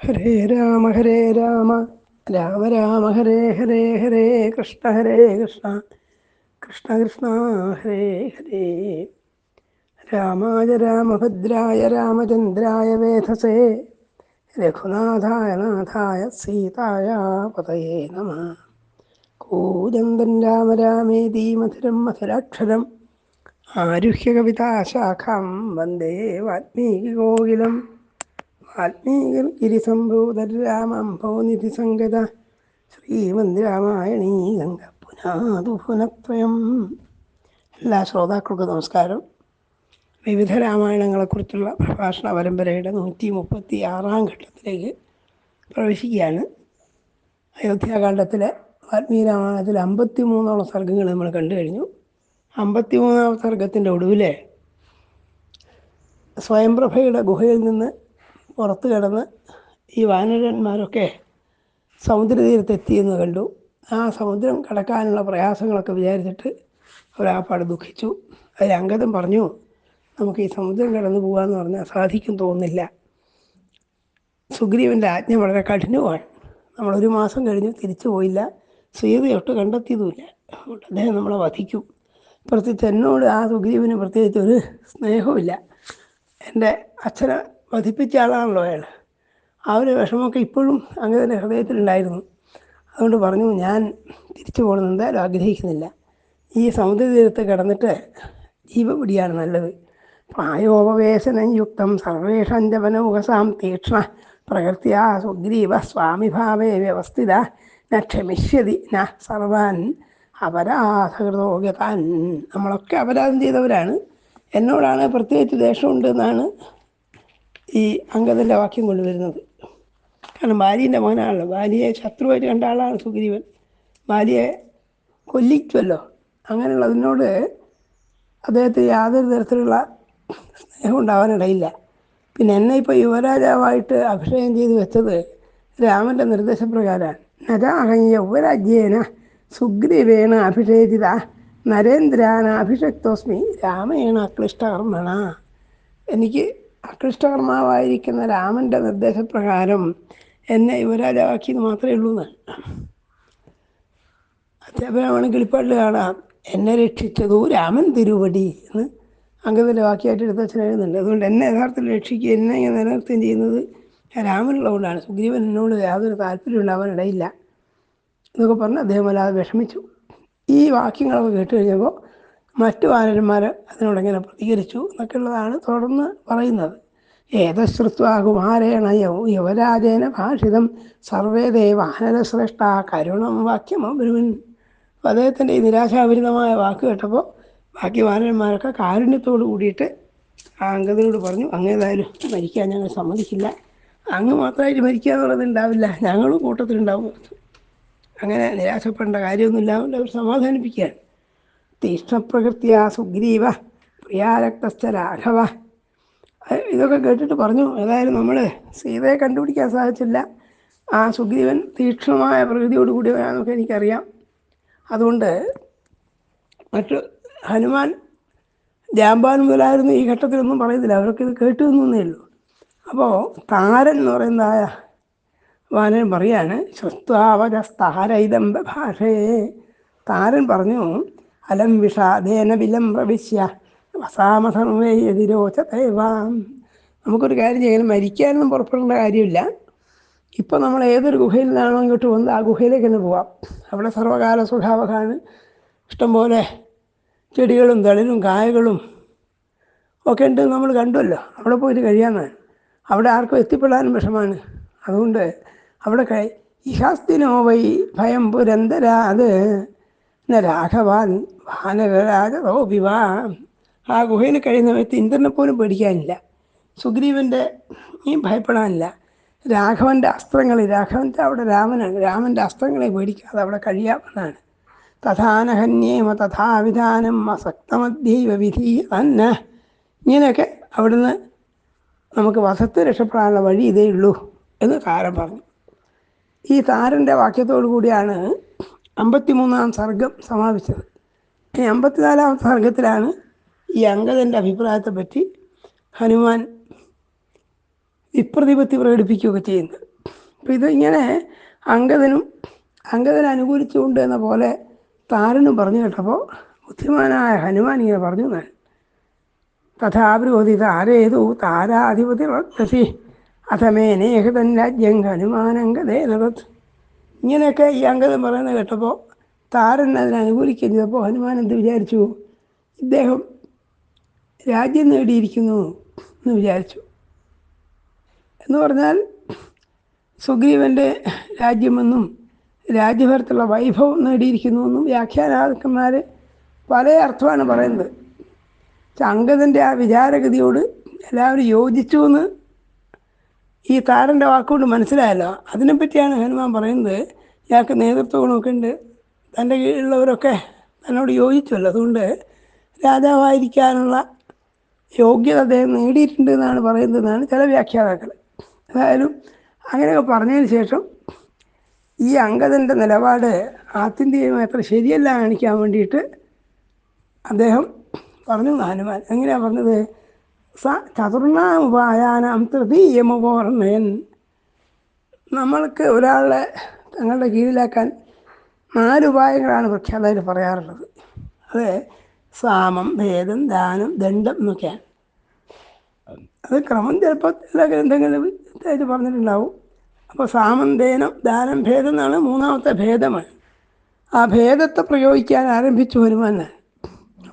ഹരേ രാമ രാമ രാമ ഹരേ ഹരേ ഹരേ കൃഷ്ണ കൃഷ്ണ കൃഷ്ണ ഹരേ ഹരേ. രാമായ രാമഭദ്രായ രാമചന്ദ്രായ വേധസേ രഘുനാഥായ നാഥായ സീതായ പതയേ നമഃ. കൂജന്തൻ രാമ രാമേതി മധുരം മധുരാക്ഷരം ആരുഹ്യ കവിതാശാഖാം വന്ദേ വാൽമീകികോകിലം. വാൽമീകിരിസംഭൂതരാമംഭോനിധി സംഗത ശ്രീമദ് രാമായണീ ഗംഗ പുനാതു പുനഃത്വയം. എല്ലാ ശ്രോതാക്കൾക്കും നമസ്കാരം. വിവിധ രാമായണങ്ങളെക്കുറിച്ചുള്ള പ്രഭാഷണ പരമ്പരയുടെ 136 ഘട്ടത്തിലേക്ക് പ്രവേശിക്കുകയാണ്. അയോധ്യാകാന്ഡത്തിലെ വാൽമീകി രാമായണത്തിലെ 53ഓളം സർഗ്ഗങ്ങൾ നമ്മൾ കണ്ടു കഴിഞ്ഞു. 53ാം സർഗ്ഗത്തിൻ്റെ ഒടുവിൽ സ്വയംപ്രഭയുടെ ഗുഹയിൽ നിന്ന് പുറത്ത് കിടന്ന് ഈ വാനരന്മാരൊക്കെ സമുദ്രതീരത്തെത്തിയെന്ന് കണ്ടു. ആ സമുദ്രം കടക്കാനുള്ള പ്രയാസങ്ങളൊക്കെ വിചാരിച്ചിട്ട് അവരാപ്പാട് ദുഃഖിച്ചു. അതിൽ അംഗദൻ പറഞ്ഞു, നമുക്ക് ഈ സമുദ്രം കടന്നു പോകാമെന്ന് പറഞ്ഞാൽ സാധിക്കും തോന്നുന്നില്ല. സുഗ്രീവൻ്റെ ആജ്ഞ വളരെ കഠിനവുമാണ്. നമ്മളൊരു മാസം കഴിഞ്ഞ് തിരിച്ചു പോയില്ല, സീതയൊട്ട് കണ്ടെത്തിയതുമില്ല. അതുകൊണ്ട് അദ്ദേഹം നമ്മളെ വധിക്കും. പ്രത്യേകിച്ച് എന്നോട് ആ സുഗ്രീവന് പ്രത്യേകിച്ച് ഒരു സ്നേഹമില്ല. എൻ്റെ അച്ഛനെ വധിപ്പിച്ച ആളാണല്ലോ അയാൾ. ആ ഒരു വിഷമമൊക്കെ ഇപ്പോഴും അങ്ങയുടെ ഹൃദയത്തിലുണ്ടായിരുന്നു. അതുകൊണ്ട് പറഞ്ഞു, ഞാൻ തിരിച്ചു പോകണമെന്ന് എന്തായാലും ആഗ്രഹിക്കുന്നില്ല. ഈ സമുദ്രതീരത്ത് കിടന്നിട്ട് ജീവപിടിയാണ് നല്ലത്. പ്രായോപവേശനം യുക്തം സർവേഷാം ജവനമുഖസാം തീക്ഷ്ണ പ്രകൃത്യാ സുഗ്രീവ സ്വാമിഭാവേ വ്യവസ്ഥിത ന ക്ഷമിഷ്യതി ന സർവാൻ അപരാധകൃതോഗ്യതാൻ. നമ്മളൊക്കെ അപരാധം ചെയ്തവരാണ്. എന്നോടാണ് പ്രത്യേകിച്ച് ദേഷ്യമുണ്ട് എന്നാണ് ഈ അംഗദൻ്റെ വാക്യം കൊണ്ടുവരുന്നത്. കാരണം ബാലിൻ്റെ മോനാണല്ലോ, ബാലിയെ ശത്രുവായിട്ട് കണ്ട ആളാണ് സുഗ്രീവൻ. ബാലിയെ കൊല്ലിക്കുമല്ലോ. അങ്ങനെയുള്ളതിനോട് അദ്ദേഹത്തിന് യാതൊരു തരത്തിലുള്ള സ്നേഹം ഉണ്ടാവാനിടയില്ല. പിന്നെ എന്നെ ഇപ്പോൾ യുവരാജാവായിട്ട് അഭിഷേകം ചെയ്ത് വെച്ചത് രാമൻ്റെ നിർദ്ദേശപ്രകാരമാണ്. നജാഹം യൗവരാജ്യേന സുഗ്രീവേണ അഭിഷേചിത നരേന്ദ്രാന അഭിഷക്തോസ്മി രാമേണ അക്ലിഷ്ടകർമ്മണ. എനിക്ക് അക്ലിഷ്ടകർമാവായിരിക്കുന്ന രാമൻ്റെ നിർദ്ദേശപ്രകാരം എന്നെ യുവരാജാവാക്കിയത് മാത്രമേ ഉള്ളൂ എന്നാണ്. അധ്യാപനമാണ് കിളിപ്പാട്ടിൽ കാണാം, എന്നെ രക്ഷിച്ചതു രാമൻ തിരുവടി എന്ന് അംഗത്തിൻ്റെ വാക്യമായിട്ട് എടുത്തച്ഛൻ എഴുതുന്നുണ്ട്. അതുകൊണ്ട് എന്നെ യഥാർത്ഥത്തിൽ രക്ഷിക്കുക, എന്നെ ഇങ്ങനെ നിലനിർത്തുകയും ചെയ്യുന്നത് രാമനുള്ളതുകൊണ്ടാണ്. സുഗ്രീവൻ എന്നോട് യാതൊരു താല്പര്യം ഉണ്ടാവാനിടയില്ല എന്നൊക്കെ പറഞ്ഞ് അദ്ദേഹം വല്ലാതെ വിഷമിച്ചു. ഈ വാക്യങ്ങളൊക്കെ കേട്ട് കഴിഞ്ഞപ്പോൾ മറ്റു വാനരന്മാർ അതിനോടെങ്ങനെ പ്രതികരിച്ചു എന്നൊക്കെയുള്ളതാണ് തുടർന്ന് പറയുന്നത്. ഏതശ്രുത്വാ കുമാരേണ യുവരാജേന ഭാഷിതം സർവേ വാനരശ്രേഷ്ഠ കരുണം വാക്യമബ്രുവൻ. അപ്പോൾ അദ്ദേഹത്തിൻ്റെ ഈ നിരാശാപരിതമായ വാക്ക് കേട്ടപ്പോൾ ബാക്കി വാനരന്മാരൊക്കെ കാരുണ്യത്തോട് കൂടിയിട്ട് ആ അംഗതയോട് പറഞ്ഞു, അങ്ങേതായാലും മരിക്കാൻ ഞങ്ങൾ സമ്മതിക്കില്ല. അങ്ങ് മാത്രമായിട്ട് മരിക്കുക എന്നുള്ളത് ഉണ്ടാവില്ല, ഞങ്ങളും കൂട്ടത്തിലുണ്ടാവും. അങ്ങനെ നിരാശപ്പെടേണ്ട കാര്യമൊന്നുമില്ല കൊണ്ട് അവർ സമാധാനിപ്പിക്കുകയാണ്. തീക്ഷ്ണപ്രകൃത്യാ സുഗ്രീവ പ്രിയാരക്തസ്ഥ രാഘവ. ഇതൊക്കെ കേട്ടിട്ട് പറഞ്ഞു, ഏതായാലും നമ്മൾ സീതയെ കണ്ടുപിടിക്കാൻ സാധിച്ചില്ല. ആ സുഗ്രീവൻ തീക്ഷ്ണമായ പ്രകൃതിയോട് കൂടിയവരാണെന്നൊക്കെ എനിക്കറിയാം. അതുകൊണ്ട് മറ്റു ഹനുമാൻ, ജാമ്പാൻ മുതലായിരുന്നു ഈ ഘട്ടത്തിലൊന്നും പറയുന്നില്ല, അവരൊക്കെ ഇത് കേട്ടു എന്നേ ഉള്ളൂ. അപ്പോൾ താരൻ എന്ന് പറയുന്നതായ വാനരൻ പറയാണ്, ശ്രുത്വാവജസ്താരൈതം ഭാഷയെ. താരൻ പറഞ്ഞു, അലം വിഷാദേന വിലം പ്രവിശ്യ വസാമസർവേ എതിരോചതേവാം. നമുക്കൊരു കാര്യം ചെയ്യണം, മരിക്കാനൊന്നും പുറപ്പെടേണ്ട കാര്യമില്ല. ഇപ്പോൾ നമ്മൾ ഏതൊരു ഗുഹയിൽ നിന്നാണോ ഇങ്ങോട്ട് വന്നത് ആ ഗുഹയിലേക്ക് തന്നെ പോവാം. അവിടെ സർവകാല സ്വഭാവമാണ്, ഇഷ്ടംപോലെ ചെടികളും തളിരും കായകളും ഒക്കെ ഉണ്ട്, നമ്മൾ കണ്ടുമല്ലോ. അവിടെ പോയിട്ട് കഴിയാമെന്നാണ്. അവിടെ ആർക്കും എത്തിപ്പെടാനും വിഷമാണ്. അതുകൊണ്ട് അവിടെ ഇഹാസ്തിനോ വൈ ഭയം പുരന്തരാത് രാഘവാൻ വാനരരാജതോ വിവാ. ആ ഗുഹയിൽ കഴിയുന്ന വ്യക്തി ഇന്ദ്രനെ പോലും പേടിക്കാനില്ല, സുഗ്രീവൻ്റെ ഭയപ്പെടാനില്ല. രാഘവൻ്റെ അസ്ത്രങ്ങൾ, രാഘവൻ്റെ അവിടെ രാമനാണ്, രാമൻ്റെ അസ്ത്രങ്ങളെ പേടിക്കാതെ അവിടെ കഴിയാമെന്നാണ്. തഥാനഹന്യേമ തഥാവിധാനം അസക്തമധ്യൈവ വിധി തന്നെ. ഇങ്ങനെയൊക്കെ അവിടുന്ന് നമുക്ക് വധത്തെ രക്ഷപ്പെടാനുള്ള വഴി ഇതേ ഉള്ളൂ എന്ന് താരൻ പറഞ്ഞു. ഈ താരൻ്റെ വാക്യത്തോടു കൂടിയാണ് 53ാം സർഗം സമാപിച്ചത്. ഇനി 54ാമത്തെ സർഗത്തിലാണ് ഈ അംഗദൻ്റെ അഭിപ്രായത്തെപ്പറ്റി ഹനുമാൻ വിപ്രതിപത്തി പ്രകടിപ്പിക്കുകയൊക്കെ ചെയ്യുന്നത്. അപ്പം ഇതിങ്ങനെ അംഗദനെ അനുകൂലിച്ചുകൊണ്ട് എന്ന പോലെ താരനും പറഞ്ഞു കേട്ടപ്പോൾ ബുദ്ധിമാനായ ഹനുമാൻ ഇങ്ങനെ പറഞ്ഞു എന്നാണ്. തഥാബ്രോധി താരേതു താരാധിപതി വർത്തസി അഥമേനേഹതൻ രാജ്യം ഹനുമാനങ്കദേനത്. ഇങ്ങനെയൊക്കെ ഈ അംഗദൻ പറയുന്നത് കേട്ടപ്പോൾ താരൻ അതിനെ അനുകൂലിക്കുകയും ചെയ്തപ്പോൾ ഹനുമാൻ എന്ത് വിചാരിച്ചു? ഇദ്ദേഹം രാജ്യം നേടിയിരിക്കുന്നു എന്ന് വിചാരിച്ചു. എന്ന് പറഞ്ഞാൽ സുഗ്രീവൻ്റെ രാജ്യമെന്നും രാജ്യഭരത്തുള്ള വൈഭവം നേടിയിരിക്കുന്നു എന്നും വ്യാഖ്യാനാക്കന്മാർ പല അർത്ഥമാണ് പറയുന്നത്. അംഗദൻ്റെ ആ വിചാരഗതിയോട് എല്ലാവരും യോജിച്ചു എന്ന് ഈ താരൻ്റെ വാക്കുകൊണ്ട് മനസ്സിലായല്ലോ. അതിനെപ്പറ്റിയാണ് ഹനുമാൻ പറയുന്നത്. ഇയാൾക്ക് നേതൃത്വ ഗുണമൊക്കെ ഉണ്ട്, തൻ്റെ കീഴിലുള്ളവരൊക്കെ തന്നോട് യോജിച്ചല്ലോ, അതുകൊണ്ട് രാജാവായിരിക്കാനുള്ള യോഗ്യത അദ്ദേഹം നേടിയിട്ടുണ്ട് എന്നാണ് പറയുന്നതെന്നാണ് ചില വ്യാഖ്യാതാക്കൾ. ഏതായാലും അങ്ങനെയൊക്കെ പറഞ്ഞതിന് ശേഷം ഈ അംഗദൻ്റെ നിലപാട് ആത്യന്തികമായി അത്ര ശരിയല്ല കാണിക്കാൻ വേണ്ടിയിട്ട് അദ്ദേഹം പറഞ്ഞു ഹനുമാൻ. എങ്ങനെയാണ് പറഞ്ഞത്? ചതുർണാമുപായാനാം തൃതീയമോർണയൻ. നമ്മൾക്ക് ഒരാളെ തങ്ങളുടെ കീഴിലാക്കാൻ 4 ഉപായങ്ങളാണ് പ്രഖ്യാതായിട്ട് പറയാറുള്ളത്. അത് സാമം, ഭേദം, ദാനം, ദണ്ഡം എന്നൊക്കെയാണ്. അത് ക്രമം ചിലപ്പോൾ എല്ലാ ഗ്രന്ഥങ്ങളിൽ വ്യക്തമായിട്ട് പറഞ്ഞിട്ടുണ്ടാവും. അപ്പോൾ സാമം, ദാനം, ഭേദം എന്നാണ് 3ാമത്തെ ഭേദമാണ്. ആ ഭേദത്തെ പ്രയോഗിക്കാൻ ആരംഭിച്ചു ഹനുമാൻ.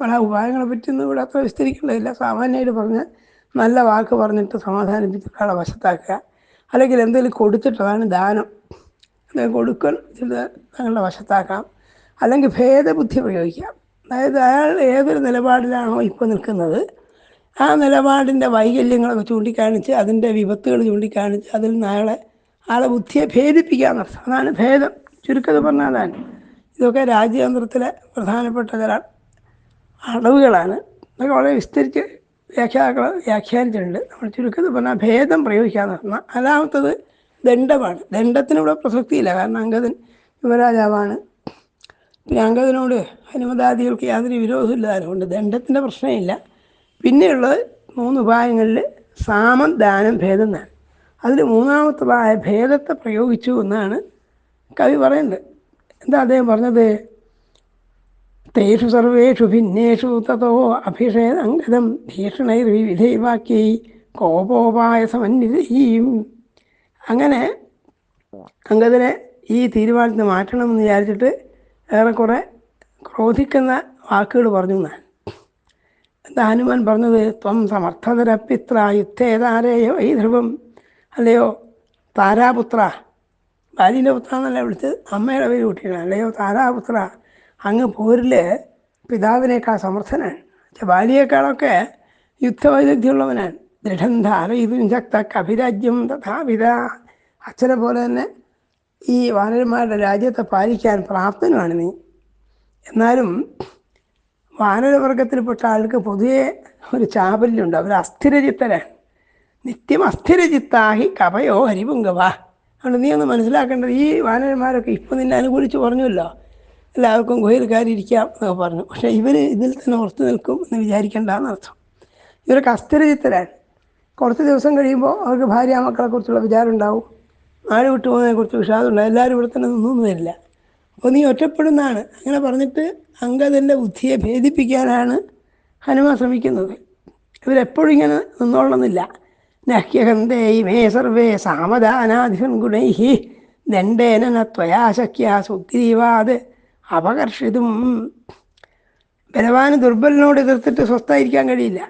ആ ഉപായങ്ങളെ പറ്റിയൊന്നും ഇവിടെ അത്ര വിസ്തരിക്കേണ്ടതില്ല. സാമാന്യമായിട്ട് പറഞ്ഞാൽ നല്ല വാക്ക് പറഞ്ഞിട്ട് സമാധാനിപ്പിച്ചിട്ട് ആളെ വശത്താക്കുക, അല്ലെങ്കിൽ എന്തെങ്കിലും കൊടുത്തിട്ട് അതാണ് ദാനം, എന്തെങ്കിലും കൊടുക്കൽ തങ്ങളുടെ വശത്താക്കാം, അല്ലെങ്കിൽ ഭേദബുദ്ധി പ്രയോഗിക്കാം. അതായത് അയാൾ ഏതൊരു നിലപാടിലാണോ ഇപ്പോൾ നിൽക്കുന്നത് ആ നിലപാടിൻ്റെ വൈകല്യങ്ങളൊക്കെ ചൂണ്ടിക്കാണിച്ച് അതിൻ്റെ വിപത്തുകൾ ചൂണ്ടിക്കാണിച്ച് അതിൽ നിന്ന് ആളെ ബുദ്ധിയെ ഭേദിപ്പിക്കാമെന്നർത്ഥം. അതാണ് ഭേദം. ചുരുക്കത്തിൽ പറഞ്ഞാൽ അതാണ്. ഇതൊക്കെ രാജ്യതന്ത്രത്തിലെ പ്രധാനപ്പെട്ട ചില അടവുകളാണ്. അതൊക്കെ വളരെ വിസ്തരിച്ച് വ്യാഖ്യാനിച്ചിട്ടുണ്ട്. നമ്മൾ ചുരുക്കത്തിൽ പറഞ്ഞാൽ ഭേദം പ്രയോഗിക്കാമെന്ന് പറഞ്ഞാൽ. 4ാമത്തത് ദണ്ഡമാണ്. ദണ്ഡത്തിനിവിടെ പ്രസക്തിയില്ല, കാരണം അംഗദൻ യുവരാജാവാണ്. പിന്നെ അംഗദനോട് ഹനുമദാദികൾക്ക് യാതൊരു വിരോധമില്ല, അതുകൊണ്ട് ദണ്ഡത്തിൻ്റെ പ്രശ്നമില്ല. പിന്നെയുള്ളത് 3 ഉപായങ്ങളിൽ സാമം, ദാനം, ഭേദം എന്നാണ്. അതിൽ 3ാമത്തതായ ഭേദത്തെ പ്രയോഗിച്ചു എന്നാണ് കവി പറയുന്നത്. എന്താ അദ്ദേഹം പറഞ്ഞത്? തേഷു സർവേഷു ഭിന്നേഷു തതോ അഭിഷേദംഗതം ഭീഷണൈർവിവിധൈവാക്യൈ കോപോപായ സമന്വിതയും. അങ്ങനെ അംഗദനെ ഈ തീരുമാനത്തിന് മാറ്റണമെന്ന് വിചാരിച്ചിട്ട് ഏറെക്കുറെ ക്രോധിക്കുന്ന വാക്കുകൾ പറഞ്ഞു എന്നാണ്. എന്താ ഹനുമാൻ പറഞ്ഞത്? ത്വം സമർത്ഥതരപ്പിത്ര യുദ്ധേതാരേയ വൈധ്രുവം. അല്ലയോ താരാപുത്ര, ബാലിൻ്റെ പുത്ര എന്നല്ല വിളിച്ചത്, അമ്മയുടെ പേര് കുട്ടിയാണ്. അല്ലയോ താരാപുത്ര, അങ്ങ് പോരിൽ പിതാവിനേക്കാൾ സമർത്ഥനാണ്. ബാലിയേക്കാളൊക്കെ യുദ്ധവൈദഗ്ധ്യമുള്ളവനാണ്. ദൃഢം ധാരയിതും ശക്ത അഭിരാജ്യം തഥാപിത. അച്ഛനെ പോലെ തന്നെ ഈ വാനരന്മാരുടെ രാജ്യത്തെ പാലിക്കാൻ പ്രാപ്തനുമാണ് നീ. എന്നാലും വാനരവർഗത്തിൽപ്പെട്ട ആൾക്ക് പൊതുവെ ഒരു ചാപല്യമുണ്ട്, അവർ അസ്ഥിരചിത്തരാണ്. നിത്യം അസ്ഥിരചിത്താഹി കപയോ ഹരിപുങ്കവ. അതുകൊണ്ട് നീ ഒന്ന് മനസ്സിലാക്കേണ്ടത്, ഈ വാനരന്മാരൊക്കെ ഇപ്പം നിന്നെ അനുകൂലിച്ച് പറഞ്ഞല്ലോ, എല്ലാവർക്കും ഗുഹയിൽ കയറിയിരിക്കാം എന്നൊക്കെ പറഞ്ഞു. പക്ഷേ ഇവർ ഇതിൽ തന്നെ ഉറച്ചു നിൽക്കും എന്ന് വിചാരിക്കേണ്ടെന്നർത്ഥം. ഇവരൊക്കെ അസ്ഥിരചിത്തരാണ്. കുറച്ച് ദിവസം കഴിയുമ്പോൾ അവർക്ക് ഭാര്യ മക്കളെക്കുറിച്ചുള്ള വിചാരം ഉണ്ടാവും, നാട് വിട്ടു പോകുന്നതിനെക്കുറിച്ച് വിഷാദമുണ്ടാവും, എല്ലാവരും ഇവിടെ തന്നെ നിന്നൊന്നും വരില്ല. അപ്പോൾ നീ ഒറ്റപ്പെടുന്നതാണ്. അങ്ങനെ പറഞ്ഞിട്ട് അംഗദൻ്റെ ബുദ്ധിയെ ഭേദിപ്പിക്കാനാണ് ഹനുമാൻ ശ്രമിക്കുന്നത്. ഇവരെപ്പോഴും ഇങ്ങനെ നിന്നോളണമെന്നില്ല. നഹ്യഹന്തേ മേ സർവേ സാമദാനാധിപൻ ഗുണൈഹി ദണ്ഡേന ത്വയാശക്യ സുഗ്രീവാത് അപകർഷിതും. ബലവാന് ദുർബലനോട് എതിർത്തിട്ട് സ്വസ്ഥായിരിക്കാൻ കഴിയില്ല.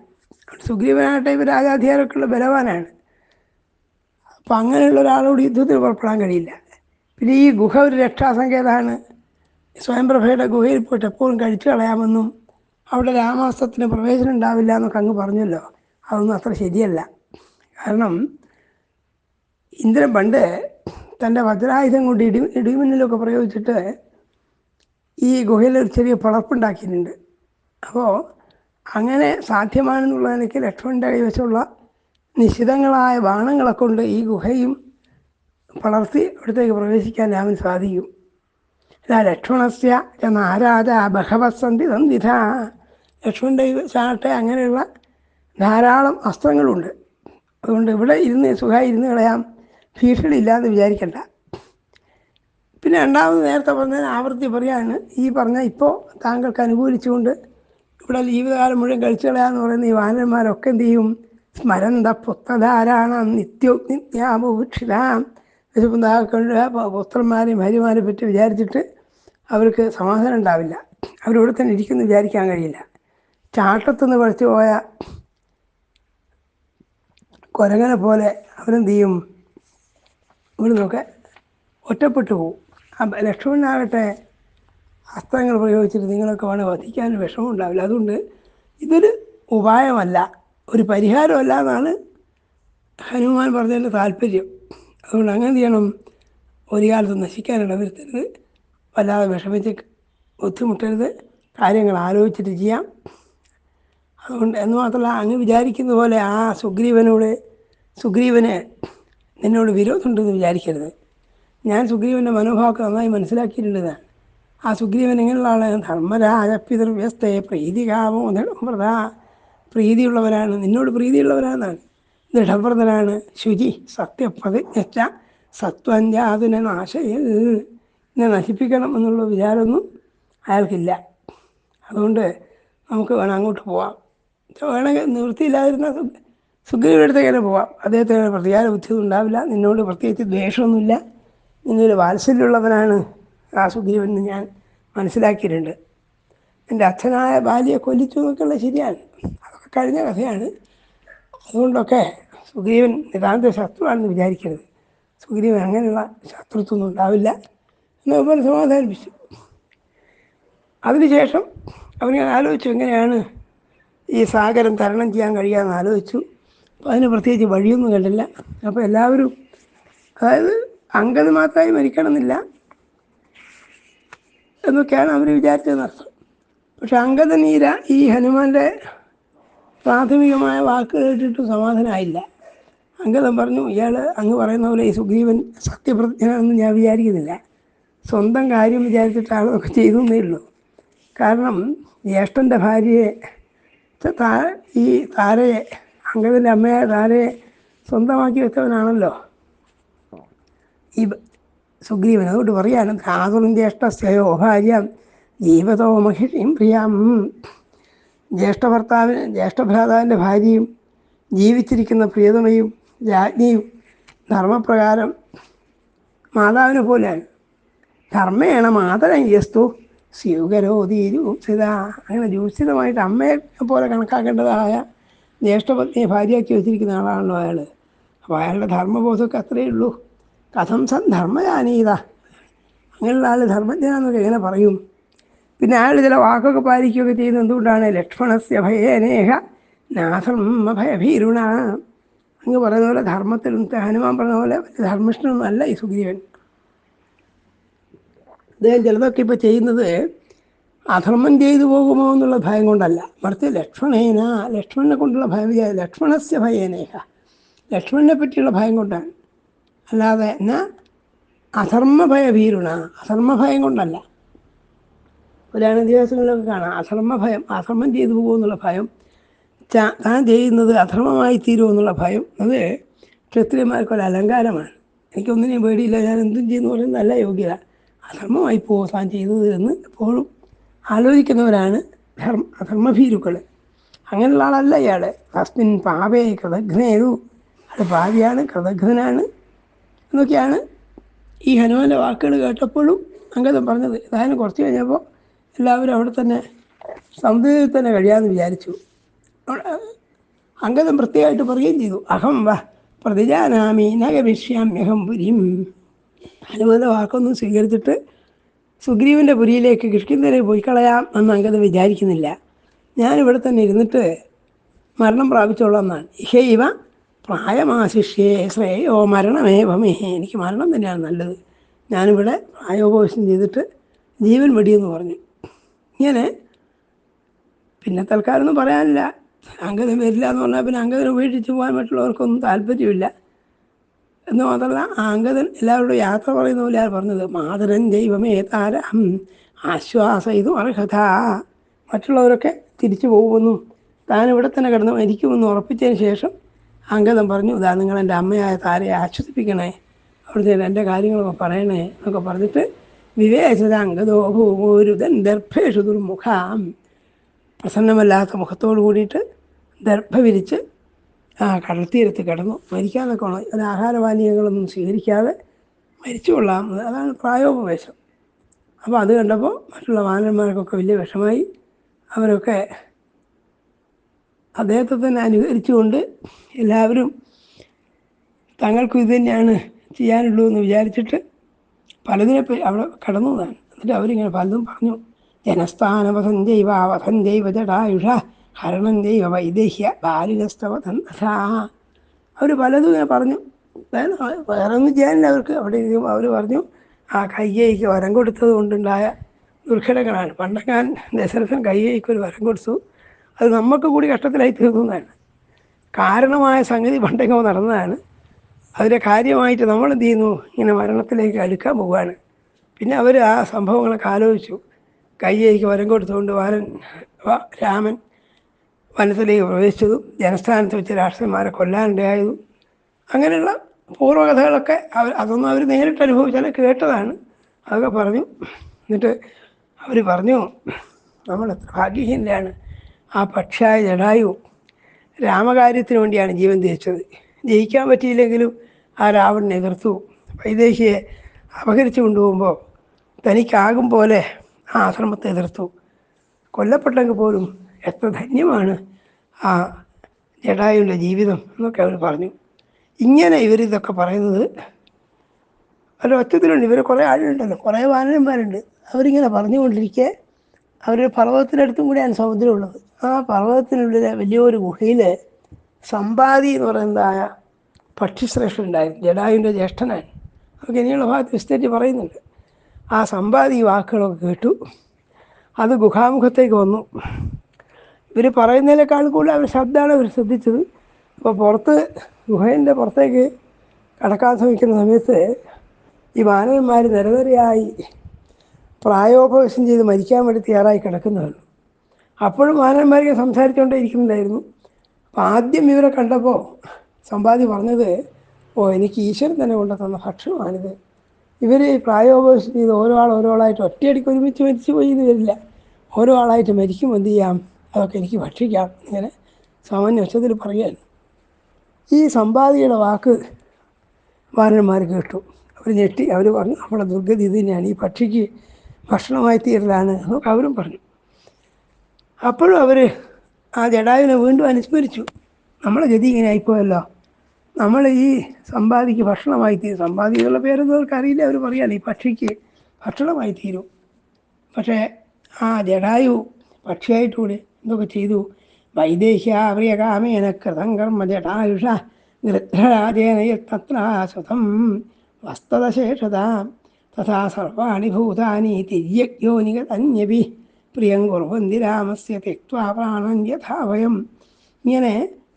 സുഗ്രീവനാകട്ടെ ഇവർ രാജാധികാരമൊക്കെയുള്ള ബലവാനാണ്. അപ്പം അങ്ങനെയുള്ള ഒരാളോട് യുദ്ധത്തിൽ പുറപ്പെടാൻ കഴിയില്ല. പിന്നെ ഈ ഗുഹ ഒരു രക്ഷാസങ്കേതമാണ്. സ്വയംപ്രഭയുടെ ഗുഹയിൽ പോയിട്ട് എപ്പോഴും കഴിച്ചു കളയാമെന്നും അവിടെ രാമാസ്ത്രത്തിന് പ്രവേശനം ഉണ്ടാവില്ല എന്നൊക്കെ അങ്ങ് പറഞ്ഞല്ലോ. അതൊന്നും അത്ര ശരിയല്ല. കാരണം ഇന്ദ്രൻ പണ്ട് തൻ്റെ വജ്രായുധം കൊണ്ട് ഇടിമിന്നലൊക്കെ പ്രയോഗിച്ചിട്ട് ഈ ഗുഹയിൽ ഒരു ചെറിയ പിളർപ്പുണ്ടാക്കിയിട്ടുണ്ട്. അപ്പോൾ അങ്ങനെ സാധ്യമാണെന്നുള്ള നിലയ്ക്ക് ലക്ഷ്മണൻ്റെ കൈവശമുള്ള നിശിതങ്ങളായ ബാണങ്ങളെ കൊണ്ട് ഈ ഗുഹയും വളർത്തി അവിടത്തേക്ക് പ്രവേശിക്കാൻ രാമന് സാധിക്കും. ലക്ഷ്മണസ്യ നാരാജ ബഹവസന്ധി സന്ധിധ. ലക്ഷ്മണൻ്റെ ചാട്ടെ അങ്ങനെയുള്ള ധാരാളം അസ്ത്രങ്ങളുണ്ട്. അതുകൊണ്ട് ഇവിടെ ഇരുന്ന് സുഖമായി ഇരുന്ന് കളയാം. ഭീഷണി ഇല്ലാന്ന് വിചാരിക്കണ്ട. പിന്നെ രണ്ടാമത് നേരത്തെ പറഞ്ഞതിന് ആവർത്തി പറയാണ്, ഈ പറഞ്ഞ ഇപ്പോൾ താങ്കൾക്ക് അനുകൂലിച്ചുകൊണ്ട് ഇവിടെ ജീവിതകാലം മുഴുവൻ കഴിച്ചു കളയാന്ന് പറയുന്ന ഈ വാനന്മാരൊക്കെ എന്ത് ചെയ്യും? സ്മരന്ത പുത്രധാരാണ് നിത്യാമുഭിക്ഷിതാം. പുത്രന്മാരെയും ഭാര്യമാരെ പറ്റി വിചാരിച്ചിട്ട് അവർക്ക് സമാധാനം ഉണ്ടാവില്ല. അവരിവിടെ തന്നെ ഇരിക്കുമെന്ന് വിചാരിക്കാൻ കഴിയില്ല. ചാട്ടത്തുനിന്ന് പറിച്ചു പോയ കുരങ്ങനെ പോലെ അവരെന്ത് ചെയ്യും? ഇവിടുന്നൊക്കെ ഒറ്റപ്പെട്ടു പോകും. ലക്ഷ്മണനാകട്ടെ അസ്ത്രങ്ങൾ പ്രയോഗിച്ചിട്ട് നിങ്ങളൊക്കെ വേണം വധിക്കാൻ വിഷമം ഉണ്ടാവില്ല. അതുകൊണ്ട് ഇതൊരു ഉപായമല്ല, ഒരു പരിഹാരമല്ല എന്നാണ് ഹനുമാൻ പറഞ്ഞതിൻ്റെ താല്പര്യം. അതുകൊണ്ട് അങ്ങനെ ചെയ്യണം, ഒരു കാലത്ത് നശിക്കാനിട വരുത്തരുത്, വല്ലാതെ വിഷമിച്ച് ബുദ്ധിമുട്ടരുത്, കാര്യങ്ങൾ ആലോചിച്ചിട്ട് ചെയ്യാം. അതുകൊണ്ട് എന്ന് മാത്രമല്ല, അങ്ങ് വിചാരിക്കുന്ന പോലെ ആ സുഗ്രീവന് നിന്നോട് വിരോധമുണ്ടെന്ന് വിചാരിക്കരുത്. ഞാൻ സുഗ്രീവൻ്റെ മനോഭാവമൊക്കെ നന്നായി മനസ്സിലാക്കിയിട്ടുള്ളതാണ്. ആ സുഗ്രീവൻ എങ്ങനെയുള്ള ആളാണ്? ധർമ്മരാജ പിതൃവ്യസ്തയെ പ്രീതികാമോ ദൃഢവ്രത, പ്രീതിയുള്ളവരാണ്, നിന്നോട് പ്രീതിയുള്ളവരാണെന്നാണ്. ദൃഢവ്രതനാണ്, ശുചി, സത്യപ്രതിജ്ഞ, സത്വഞ്ചാതുന നാശയിൽ, എന്നെ നശിപ്പിക്കണം എന്നുള്ള വിചാരമൊന്നും അയാൾക്കില്ല. അതുകൊണ്ട് നമുക്ക് വേണം അങ്ങോട്ട് പോവാം. വേണമെങ്കിൽ നിവൃത്തിയില്ലാതിരുന്ന സുഗ്രീവൻ്റെ അടുത്തേക്ക് തന്നെ പോവാം. അദ്ദേഹത്തിന് പ്രതികാര ബുദ്ധിയൊന്നും ഉണ്ടാവില്ല, നിന്നോട് പ്രത്യേകിച്ച് ദ്വേഷമൊന്നുമില്ല, നിന്നൊരു വാത്സല്യമുള്ളവനാണ് ആ സുഗ്രീവൻ എന്ന് ഞാൻ മനസ്സിലാക്കിയിട്ടുണ്ട്. എൻ്റെ അച്ഛനായ ബാലിയെ കൊല്ലിച്ചു എന്നൊക്കെയുള്ള ശരിയാണ്, അതൊക്കെ കഴിഞ്ഞ കഥയാണ്. അതുകൊണ്ടൊക്കെ സുഗ്രീവൻ നിതാന്ത ശത്രുവാണെന്ന് വിചാരിക്കരുത്. സുഗ്രീവൻ അങ്ങനെയുള്ള ശത്രുത്വമൊന്നും ഉണ്ടാവില്ല എന്നതുപോലെ സമാധാനിപ്പിച്ചു. അതിനുശേഷം അവനിങ്ങനെ ആലോചിച്ചു എങ്ങനെയാണ് ഈ സാഗരം തരണം ചെയ്യാൻ കഴിയാമെന്ന് ആലോചിച്ചു. അപ്പോൾ അതിന് പ്രത്യേകിച്ച് വഴിയൊന്നും കണ്ടില്ല. അപ്പോൾ എല്ലാവരും, അതായത് അങ്കദ് മാത്രമായി മരിക്കണമെന്നില്ല എന്നൊക്കെയാണ് അവർ വിചാരിച്ചതെന്നർത്ഥം. പക്ഷെ അങ്കദൻ ഈ ഹനുമാൻ്റെ പ്രാഥമികമായ വാക്ക് കേട്ടിട്ട് സമാധാനമായില്ല. അങ്കദൻ പറഞ്ഞു, ഇയാൾ അങ്ങ് പറയുന്ന പോലെ ഈ സുഗ്രീവൻ സത്യപ്രജ്ഞനാണെന്ന് ഞാൻ വിചാരിക്കുന്നില്ല. സ്വന്തം കാര്യം വിചാരിച്ചിട്ട് ആളൊക്കെ ചെയ്തേ ഉള്ളൂ. കാരണം ജ്യേഷ്ഠൻ്റെ ഭാര്യയെ, ഈ താരയെ, അങ്കദൻ്റെ അമ്മയായ താരയെ സ്വന്തമാക്കി വെച്ചവനാണല്ലോ ഈ സുഗ്രീവൻ. അതുകൊണ്ട് പറയാണ്, ധാതും ജ്യേഷ്ഠസ്യോ ഭാര്യ ജീവതോ മഹിഷീം പ്രിയം. ജ്യേഷ്ഠഭ്രാതാവിൻ്റെ ഭാര്യയും ജീവിച്ചിരിക്കുന്ന പ്രിയതമയും രാജ്ഞിയും ധർമ്മപ്രകാരം മാതാവിനെ പോലെയാണ്. ധർമ്മേണ മാതരം യസ്തു സ്വീകരോധി ജൂസിത. അങ്ങനെ ജൂസിതമായിട്ട് അമ്മയെ പോലെ കണക്കാക്കേണ്ടതായ ജ്യേഷ്ഠപത്നിയെ ഭാര്യയാക്കി വെച്ചിരിക്കുന്ന ആളാണല്ലോ അയാൾ. അപ്പോൾ അയാളുടെ ധർമ്മബോധമൊക്കെ അത്രയേ ഉള്ളൂ. കഥം സൻ ധർമ്മജാനീത, അങ്ങനെയുള്ള ആൾ ധർമ്മജ്ഞാനൊക്കെ എങ്ങനെ പറയും? പിന്നെ അയാൾ ചില വാക്കൊക്കെ പാലിക്കുകയൊക്കെ ചെയ്യുന്നത് എന്തുകൊണ്ടാണ്? ലക്ഷ്മണസ്യ ഭയേനേഹ നാധർമ്മ ഭയഭീരുണ. അങ്ങ് പറയുന്ന പോലെ ധർമ്മത്തിലും ഹനുമാൻ പറഞ്ഞ പോലെ ധർമ്മിഷ്ഠനൊന്നും അല്ല ഈ സുഗ്രീവൻ. അദ്ദേഹം ചിലതൊക്കെ ഇപ്പോൾ ചെയ്യുന്നത് അധർമ്മം ചെയ്തു പോകുമോ എന്നുള്ള ഭയം കൊണ്ടല്ല, മറിച്ച് ലക്ഷ്മണനെ കൊണ്ടുള്ള ഭയം. ലക്ഷ്മണസ്യ ഭയേനേഹ, ലക്ഷ്മണനെ പറ്റിയുള്ള ഭയം കൊണ്ടാണ്. അല്ലാതെ എന്നാൽ അധർമ്മ ഭയഭീരുണ, അധർമ്മഭയം കൊണ്ടല്ല. പുരാണ ഇതിഹാസങ്ങളിലൊക്കെ കാണാം അധർമ്മഭയം, അധർമ്മം ചെയ്തു പോകുമെന്നുള്ള ഭയം, താൻ ചെയ്യുന്നത് അധർമ്മമായി തീരുമോ എന്നുള്ള ഭയം. അത് ക്ഷത്രിയന്മാർക്കൊരു അലങ്കാരമാണ്. എനിക്കൊന്നിനെയും പേടിയില്ല, ഞാൻ എന്തും ചെയ്യുന്നു പറയുന്നത് നല്ല യോഗ്യത. അധർമ്മമായി പോകുമോ താൻ ചെയ്തത് എന്ന് എപ്പോഴും ആലോചിക്കുന്നവരാണ് അധർമ്മഭീരുക്കൾ. അങ്ങനെയുള്ള ആളല്ല ഇയാൾ. തസ്മിൻ പാപേ കൃതഘ്നേതു, അത് പാപിയാണ്, കൃതഘ്നാണ് എന്നൊക്കെയാണ് ഈ ഹനുമാൻ്റെ വാക്കുകൾ കേട്ടപ്പോഴും അങ്കദൻ പറഞ്ഞത്. ഏതായാലും കുറച്ച് കഴിഞ്ഞപ്പോൾ എല്ലാവരും അവിടെ തന്നെ സമുദ്രത്തിൽ തന്നെ കഴിയാമെന്ന് വിചാരിച്ചു. അങ്കദൻ പ്രത്യേകമായിട്ട് പറയുകയും ചെയ്തു, അഹം വ പ്രതിജാനാമി നഗമിഷ്യാമ്യഹം പുരിം. ഹനുമാൻ്റെ വാക്കൊന്നും സ്വീകരിച്ചിട്ട് സുഗ്രീവൻ്റെ പുരിയിലേക്ക് കിഷ്കിന്ധയിലേക്ക് പോയി കളയാം എന്ന് അങ്കദൻ വിചാരിക്കുന്നില്ല. ഞാനിവിടെ തന്നെ ഇരുന്നിട്ട് മരണം പ്രാപിച്ചോളാം എന്നാണ്. ഇഹൈവ പ്രായമാശിഷ്യേ ശ്രേയോ മരണമേവമേ, എനിക്ക് മരണം തന്നെയാണ് നല്ലത്, ഞാനിവിടെ പ്രായോപവേശം ചെയ്തിട്ട് ജീവൻ വെടിയെന്ന് പറഞ്ഞു. ഇങ്ങനെ പിന്നെ തൽക്കാലമൊന്നും പറയാനില്ല. അങ്കദൻ വരില്ല എന്ന് പറഞ്ഞാൽ പിന്നെ അങ്കദനെ ഉപേക്ഷിച്ച് പോകാൻ മറ്റുള്ളവർക്കൊന്നും താല്പര്യമില്ല. എന്ന് മാത്രമല്ല, ആ അങ്കദൻ എല്ലാവരോടും യാത്ര പറയുന്ന പോലെയാണ് പറഞ്ഞത്. മാതരൻ ദൈവമേ താരം ആശ്വാസ ഇതും അർഹത. മറ്റുള്ളവരൊക്കെ തിരിച്ചു പോകുമെന്നും താൻ ഇവിടെ തന്നെ കിടന്ന് മരിക്കുമെന്ന് ഉറപ്പിച്ചതിന് ശേഷം അങ്കദൻ പറഞ്ഞു, ഇതാ നിങ്ങൾ എൻ്റെ അമ്മയായ താരയെ ആശ്വസിപ്പിക്കണേ അവിടുന്ന് എൻ്റെ കാര്യങ്ങളൊക്കെ പറയണേ എന്നൊക്കെ പറഞ്ഞിട്ട് വിവേചത അംഗതോ ഭൂമോരുതൻ ദർഭേഷു ദുർമുഖാം, പ്രസന്നമല്ലാത്ത മുഖത്തോട് കൂടിയിട്ട് ദർഭ വിരിച്ച് കടൽത്തീരത്ത് കിടന്നു. മരിക്കാനൊക്കെ ഉള്ളത്, അത് ആഹാരപാനീയങ്ങളൊന്നും സ്വീകരിക്കാതെ മരിച്ചു കൊള്ളാം, അതാണ് പ്രായോപവേശം. അപ്പോൾ അത് കണ്ടപ്പോൾ മറ്റുള്ള വാനരന്മാർക്കൊക്കെ വലിയ വിഷമായി. അവരൊക്കെ അദ്ദേഹത്തെ തന്നെ അനുകരിച്ചുകൊണ്ട് എല്ലാവരും തങ്ങൾക്കും ഇത് തന്നെയാണ് ചെയ്യാനുള്ളൂ എന്ന് വിചാരിച്ചിട്ട് പലതിനെപ്പറ്റി അവിടെ കടന്നു എന്നാണ്. എന്നിട്ട് അവരിങ്ങനെ പലതും പറഞ്ഞു. ജനസ്ഥാനവധം ജൈവ അവധം ജൈവ ജടായുഷ ഹരണം ജൈവ വൈദേഹ്യ ബാലികസ്തവധം തഥാ. അവർ പലതും ഇങ്ങനെ പറഞ്ഞു. വേറെ ഒന്നും ചെയ്യാനില്ല അവർക്ക്. അവിടെ അവർ പറഞ്ഞു ആ കയ്യേയ്ക്ക് വരം കൊടുത്തത് കൊണ്ടുണ്ടായ ദുർഘടങ്ങളാണ്. പണ്ടൊക്കാൻ ദശരഥൻ കയ്യേയ്ക്ക് ഒരു വരം കൊടുത്തു, അത് നമുക്ക് കൂടി കഷ്ടത്തിലായി തീർന്നതാണ്. കാരണമായ സംഗതി പണ്ടൊക്കെ നടന്നതാണ്. അതിൻ്റെ കാര്യമായിട്ട് നമ്മൾ എന്ത് ചെയ്യുന്നു, ഇങ്ങനെ മരണത്തിലേക്ക് അടുക്കാൻ പോവുകയാണ്. പിന്നെ അവർ ആ സംഭവങ്ങളൊക്കെ ആലോചിച്ചു. കയ്യേയ്ക്ക് വരം കൊടുത്തുകൊണ്ട് രാമൻ വനത്തിലേക്ക് പ്രവേശിച്ചതും ജനസ്ഥാനത്ത് വെച്ച് രാഷ്ട്രന്മാരെ കൊല്ലാനുണ്ടായതും അങ്ങനെയുള്ള പൂർവ്വകഥകളൊക്കെ അതൊന്നും അവർ നേരിട്ട് അനുഭവിച്ചാൽ കേട്ടതാണ്. അതൊക്കെ പറഞ്ഞു. എന്നിട്ട് അവർ പറഞ്ഞു, നമ്മൾ എത്ര ഭാഗ്യഹീനരാണ്. ആ പക്ഷിയായ ജടായു രാമകാര്യത്തിന് വേണ്ടിയാണ് ജീവൻ ത്യജിച്ചത്. ജയിക്കാൻ പറ്റിയില്ലെങ്കിലും ആ രാവണനെ എതിർത്തു. വൈദേഹിയെ അപഹരിച്ചു കൊണ്ടുപോകുമ്പോൾ തനിക്കാകും പോലെ ആ ആശ്രമത്തെ എതിർത്തു. കൊല്ലപ്പെട്ടെങ്കിൽ പോലും എത്ര ധന്യമാണ് ആ ജടായുവിൻ്റെ ജീവിതം എന്നൊക്കെ അവർ പറഞ്ഞു. ഇങ്ങനെ ഇവരിതൊക്കെ പറയുന്നത് ഒറ്റത്തിലുണ്ട്. ഇവർ കുറേ ആളുണ്ടല്ലോ, കുറേ വാനരന്മാരുണ്ട്. അവരിങ്ങനെ പറഞ്ഞുകൊണ്ടിരിക്കെ അവരുടെ പർവ്വതത്തിനടുത്തും കൂടെയാണ് സമുദ്രമുള്ളത്. ആ പർവ്വതത്തിനുള്ളിലെ വലിയൊരു ഗുഹയിൽ സമ്പാദി എന്ന് പറയുന്നതായ പക്ഷിശ്രേഷ്ഠൻ ഉണ്ടായിരുന്നു. ജടായുവിൻ്റെ ജ്യേഷ്ഠനാണ്. അതൊക്കെ ഇനിയുള്ള ഭാഗത്ത് വിസ്തരിച്ച് പറയുന്നുണ്ട്. ആ സമ്പാദി വാക്കുകളൊക്കെ കേട്ടു. അത് ഗുഹാമുഖത്തേക്ക് വന്നു. ഇവർ പറയുന്നതിനേക്കാൾ കൂടുതൽ അവർ ശബ്ദമാണ് അവർ ശ്രദ്ധിച്ചത്. അപ്പോൾ പുറത്ത് ഗുഹേൻ്റെ പുറത്തേക്ക് കടക്കാൻ ശ്രമിക്കുന്ന സമയത്ത് ഈ വാനരന്മാർ നിരനിരയായി പ്രായോപവേശം ചെയ്ത് മരിക്കാൻ വേണ്ടി തയ്യാറായി കിടക്കുന്നതാണ്. അപ്പോഴും വാനരന്മാർക്ക് സംസാരിച്ചുകൊണ്ടേ ഇരിക്കുന്നുണ്ടായിരുന്നു. അപ്പോൾ ആദ്യം ഇവരെ കണ്ടപ്പോൾ സമ്പാദി പറഞ്ഞത്, എനിക്ക് ഈശ്വരൻ തന്നെ കൊണ്ടു തന്ന ഭക്ഷണമാണിത്. ഇവർ പ്രായോപവേശം ചെയ്ത് ഓരോളായിട്ട് ഒറ്റയടിക്ക് ഒരുമിച്ച് മരിച്ചു പോയി എന്ന് വരില്ല. ഓരോ ആളായിട്ട് മരിക്കുമ്പോൾ എന്ത് ചെയ്യാം, അതൊക്കെ എനിക്ക് ഭക്ഷിക്കാം, ഇങ്ങനെ സാമാന്യ ഉച്ചത്തിൽ പറയാൻ. ഈ സമ്പാദിയുടെ വാക്ക് വാനരന്മാർ കേട്ടു. അവർ ഞെട്ടി. അവർ പറഞ്ഞു, നമ്മളെ ദുർഗതി ഇത് തന്നെയാണ്, ഈ പക്ഷിക്ക് ഭക്ഷണമായി തീരലാണ് എന്നൊക്കെ അവരും പറഞ്ഞു. അപ്പോഴും അവർ ആ ജടായുവിനെ വീണ്ടും അനുസ്മരിച്ചു. നമ്മളെ ഗതി ഇങ്ങനെ ആയിപ്പോയല്ലോ, നമ്മൾ ഈ സമ്പാദിക്ക് ഭക്ഷണമായി തീരും. സമ്പാദി എന്നുള്ള പേരൊന്നും അവർക്ക് അറിയില്ല. അവർ പറയുകയാണ് ഈ പക്ഷിക്ക് ഭക്ഷണമായി തീരും. പക്ഷേ ആ ജടായു പക്ഷിയായിട്ടൂടെ എന്തൊക്കെ ചെയ്തു. വൈദേഹ്യ പ്രിയകാമേന കൃതം കർമ്മ ജടായുഷ ഗൃധ്രരാജേന യത്തത്രാശ്വതം വസ്തദശേഷത തഥാ സർവാണി ഭൂതാനി തിര്യജ്ഞോനികതന്യപി പ്രിയം കുർവന്തി രാമസ്യ തെക്വാ പ്രാണൻ യഥാഭയം. ഇങ്ങനെ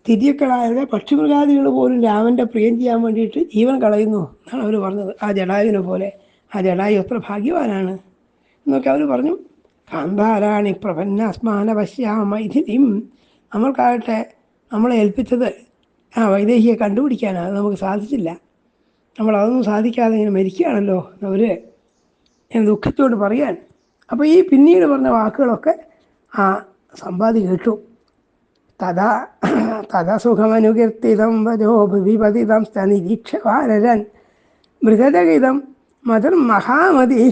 തിര്യക്കളായ പക്ഷിമൃഗാദികൾ പോലും രാമൻ്റെ പ്രിയം ചെയ്യാൻ വേണ്ടിയിട്ട് ജീവൻ കളയുന്നു എന്നാണ് അവർ പറഞ്ഞത്. ആ ജടായുവിനെ പോലെ ആ ജടായു എത്ര ഭാഗ്യവാനാണ് എന്നൊക്കെ അവർ പറഞ്ഞു. കാന്താരാണി പ്രപന്നാസ്മാന പശ്യാമ മൈഥിലിം. നമ്മൾക്കാകട്ടെ നമ്മളെ ഏൽപ്പിച്ചത് ആ വൈദേഹിയെ കണ്ടുപിടിക്കാനാണ്, അത് നമുക്ക് സാധിച്ചില്ല. നമ്മളതൊന്നും സാധിക്കാതെ ഇങ്ങനെ മരിക്കുകയാണല്ലോ അവർ ദുഃഖത്തോട് പറയാൻ. അപ്പോൾ ഈ പിന്നീട് പറഞ്ഞ വാക്കുകളൊക്കെ ആ സമ്പാദി കേട്ടു. തദസുഖമനുകീർത്തിതം വജോ വിപതിതം സ്തനിരീക്ഷവാനരൻ മൃഗതഗിതം മധുർ മഹാമതി